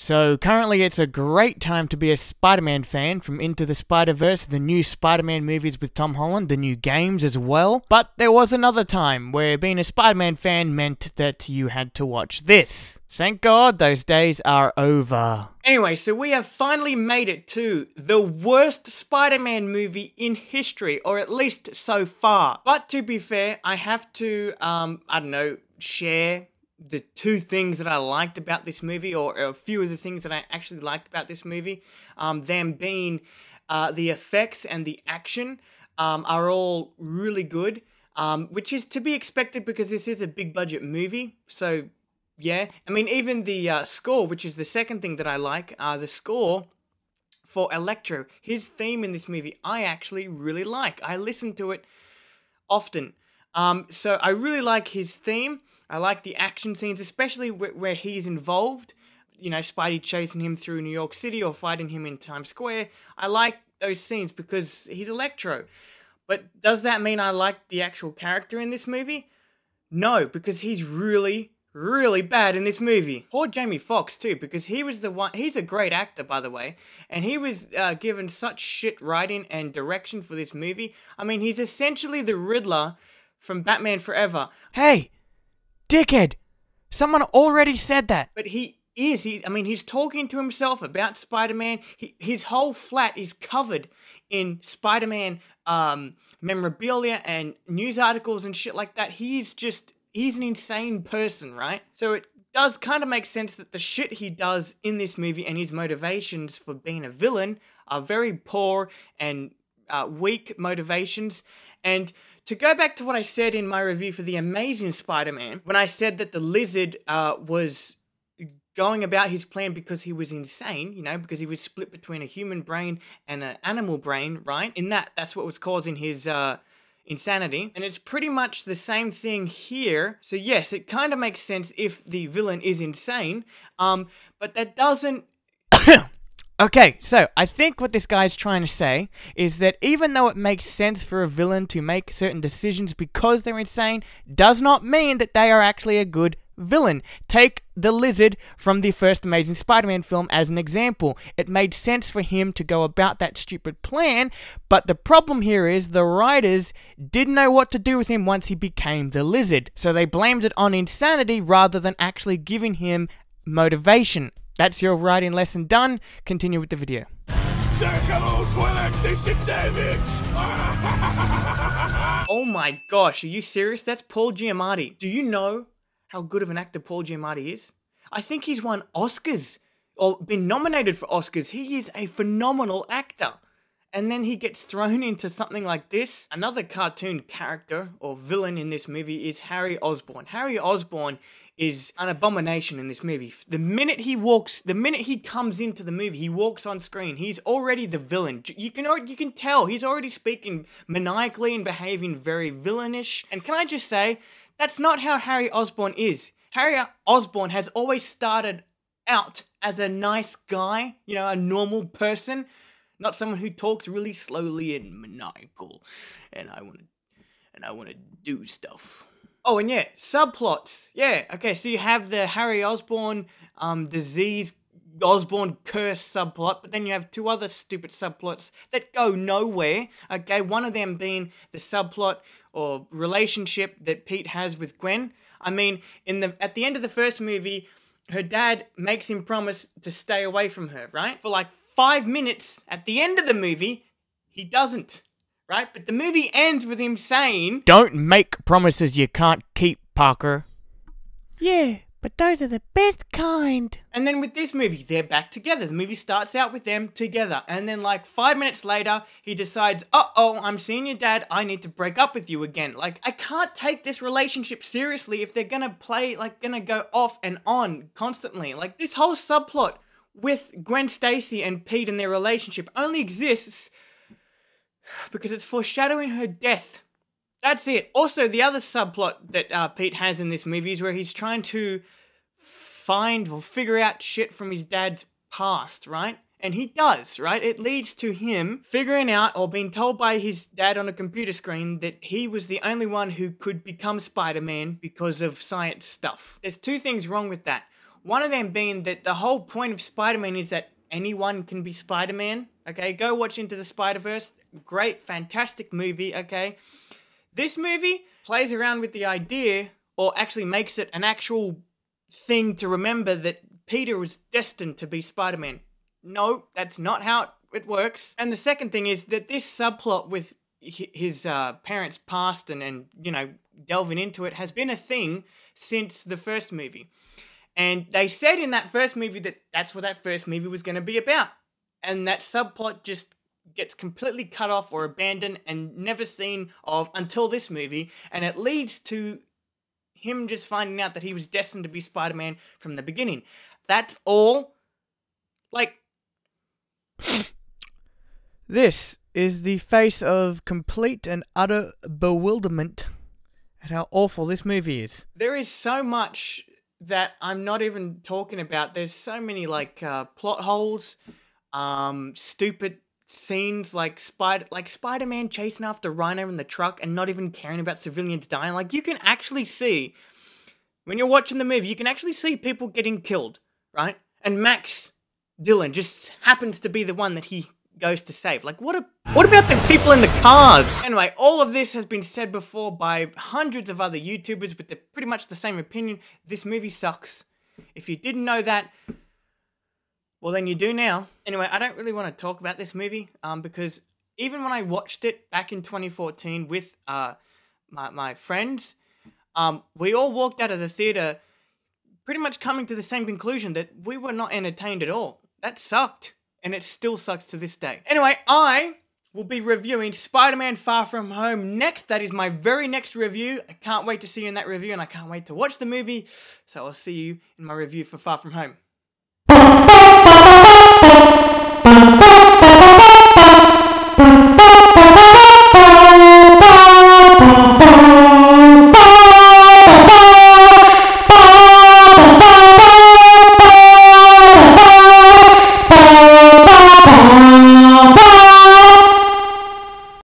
So currently it's a great time to be a Spider-Man fan, from Into the Spider-Verse, the new Spider-Man movies with Tom Holland, the new games as well. But there was another time where being a Spider-Man fan meant that you had to watch this. Thank God those days are over. Anyway, so we have finally made it to the worst Spider-Man movie in history, or at least so far. But to be fair, I have to, share the two things that I liked about this movie, or a few of the things that I actually liked about this movie. Them being the effects and the action are all really good, which is to be expected because this is a big budget movie, so yeah. I mean, even the score, which is the second thing that I like, the score for Electro, his theme in this movie, I actually really like. I listen to it often. So I really like his theme. I like the action scenes, especially where he's involved. You know, Spidey chasing him through New York City or fighting him in Times Square. I like those scenes because he's Electro. But does that mean I like the actual character in this movie? No, because he's really bad in this movie. Poor Jamie Foxx too, because he was the one. He's a great actor, by the way, and he was given such shit writing and direction for this movie. I mean, he's essentially the Riddler from Batman Forever. Hey, dickhead! Someone already said that. But he is. He's talking to himself about Spider-Man. His whole flat is covered in Spider-Man memorabilia and news articles and shit like that. He's an insane person, right? So it does kind of make sense that the shit he does in this movie and his motivations for being a villain are very poor and weak motivations. And to go back to what I said in my review for The Amazing Spider-Man, when I said that the Lizard was going about his plan because he was insane, you know, because he was split between a human brain and an animal brain, right? That's what was causing his insanity. And it's pretty much the same thing here. So yes, it kind of makes sense if the villain is insane, but that doesn't... Okay, so I think what this guy's trying to say is that even though it makes sense for a villain to make certain decisions because they're insane, does not mean that they are actually a good villain. Take the Lizard from the first Amazing Spider-Man film as an example. It made sense for him to go about that stupid plan, but the problem here is the writers didn't know what to do with him once he became the Lizard, so they blamed it on insanity rather than actually giving him motivation. That's your writing lesson done. Continue with the video. Oh my gosh, are you serious? That's Paul Giamatti. Do you know how good of an actor Paul Giamatti is? I think he's won Oscars, or been nominated for Oscars. He is a phenomenal actor. And then he gets thrown into something like this. Another cartoon character, or villain in this movie, is Harry Osborn. Harry Osborn is an abomination in this movie. The minute he comes into the movie, he walks on screen, he's already the villain. You can tell, he's already speaking maniacally and behaving very villainish. And can I just say, that's not how Harry Osborn is. Harry Osborn has always started out as a nice guy, you know, a normal person, not someone who talks really slowly and maniacal. And I want to do stuff. Oh, and yeah, subplots. Yeah, okay, so you have the Harry Osborn disease, Osborn curse subplot, but then you have two other stupid subplots that go nowhere. Okay, one of them being the subplot or relationship that Pete has with Gwen. I mean, at the end of the first movie, her dad makes him promise to stay away from her, right? For like 5 minutes. At the end of the movie, he doesn't. Right? But the movie ends with him saying, "Don't make promises you can't keep, Parker." Yeah, but those are the best kind. And then with this movie, they're back together. The movie starts out with them together. And then like 5 minutes later, he decides, uh-oh, I'm seeing your dad. I need to break up with you again. Like, I can't take this relationship seriously if they're gonna gonna go off and on constantly. Like, this whole subplot with Gwen Stacy and Pete and their relationship only exists because it's foreshadowing her death. That's it. Also, the other subplot that Pete has in this movie is where he's trying to find or figure out shit from his dad's past, right? And he does, right? It leads to him figuring out or being told by his dad on a computer screen that he was the only one who could become Spider-Man because of science stuff. There's two things wrong with that. One of them being that the whole point of Spider-Man is that anyone can be Spider-Man. Okay, go watch Into the Spider-Verse. Great, fantastic movie, okay? This movie plays around with the idea, or actually makes it an actual thing to remember, that Peter was destined to be Spider-Man. No, that's not how it works. And the second thing is that this subplot with his parents' past and you know, delving into it has been a thing since the first movie. And they said in that first movie that that's what that first movie was going to be about. And that subplot just gets completely cut off or abandoned and never seen of until this movie. And it leads to him just finding out that he was destined to be Spider-Man from the beginning. That's all. Like... This is the face of complete and utter bewilderment at how awful this movie is. There is so much that I'm not even talking about. There's so many, like, plot holes, stupid scenes, like Spider-Man chasing after Rhino in the truck and not even caring about civilians dying. Like, you can actually see, when you're watching the movie, you can actually see people getting killed, right? And Max Dillon just happens to be the one that he goes to save. Like, what about the people in the cars? Anyway, all of this has been said before by hundreds of other YouTubers with pretty much the same opinion. This movie sucks. If you didn't know that, well, then you do now. Anyway, I don't really want to talk about this movie, because even when I watched it back in 2014 with my friends, we all walked out of the theater pretty much coming to the same conclusion, that we were not entertained at all. That sucked. And it still sucks to this day. Anyway, I will be reviewing Spider-Man Far From Home next. That is my very next review. I can't wait to see you in that review, and I can't wait to watch the movie. So I'll see you in my review for Far From Home.